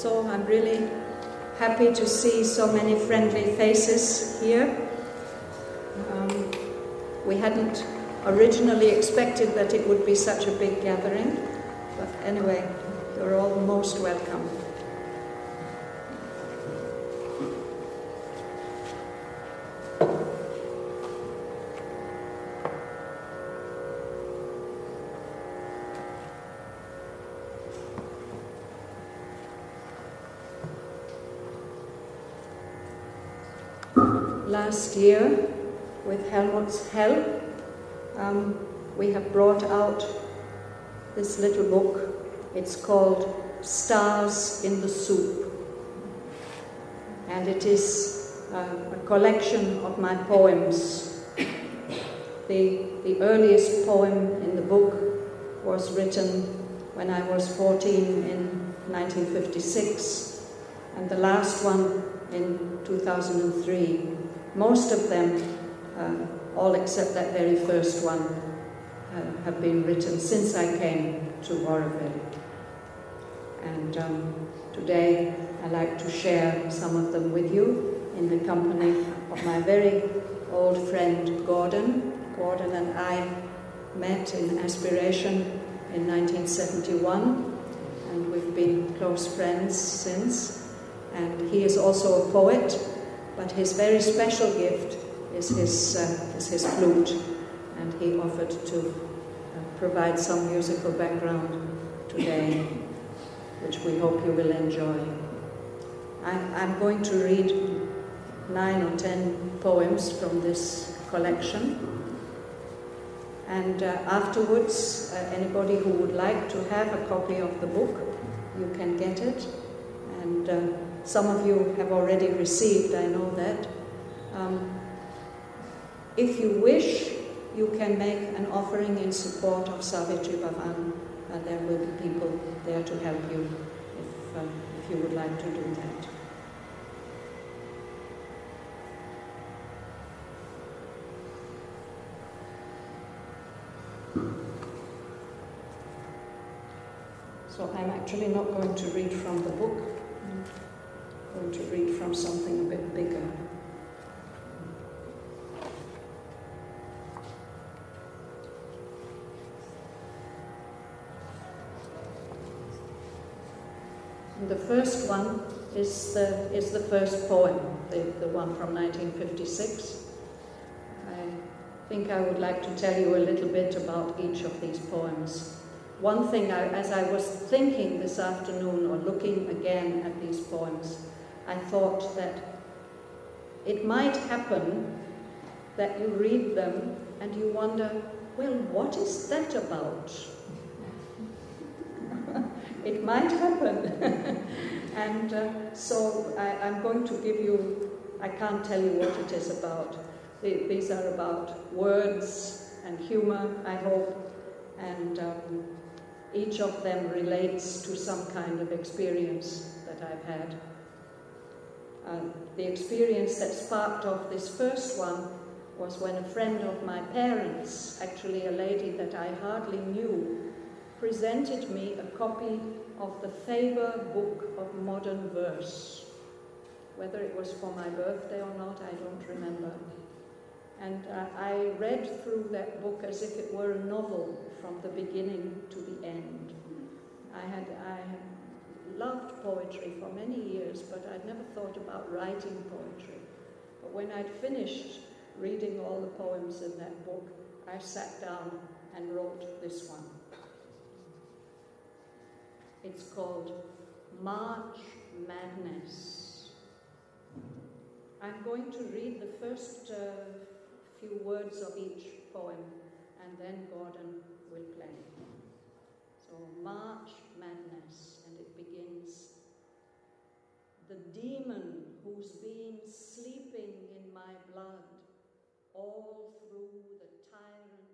So I'm really happy to see so many friendly faces here. We hadn't originally expected that it would be such a big gathering, but anyway, you're all most welcome. Last year, with Helmut's help, we have brought out this little book. It's called Stars in the Soup. And it is a collection of my poems. The earliest poem in the book was written when I was 14 in 1956, and the last one in 2003. Most of them, all except that very first one, have been written since I came to Oroville. And today I'd like to share some of them with you in the company of my very old friend Gordon. Gordon and I met in Aspiration in 1971, and we've been close friends since. And he is also a poet, but his very special gift is his flute, and he offered to provide some musical background today, which we hope you will enjoy. I'm going to read 9 or 10 poems from this collection, and afterwards, anybody who would like to have a copy of the book, you can get it, and some of you have already received, I know that. If you wish, you can make an offering in support of Savitri Bhavan. There will be people there to help you if you would like to do that. So I'm actually not going to read from the book. I'm going to read from something a bit bigger. And the first one is the first poem, the one from 1956. I think I would like to tell you a little bit about each of these poems. One thing, as I was thinking this afternoon, or looking again at these poems, I thought that it might happen that you read them and you wonder, well, what is that about? It might happen. And so I'm going to give you, I can't tell you what it is about. These are about words and humor, I hope, and each of them relates to some kind of experience that I've had. The experience that sparked off this first one was when a friend of my parents, actually a lady that I hardly knew, presented me a copy of the Faber Book of Modern Verse. Whether it was for my birthday or not, I don't remember. And I read through that book as if it were a novel from the beginning to the end. I had loved poetry for many years, but I'd never thought about writing poetry. But when I'd finished reading all the poems in that book, I sat down and wrote this one. It's called March Madness. I'm going to read the first few words of each poem, and then Gordon will play. So, March Madness, and it begins. The demon who's been sleeping in my blood all through the tyrant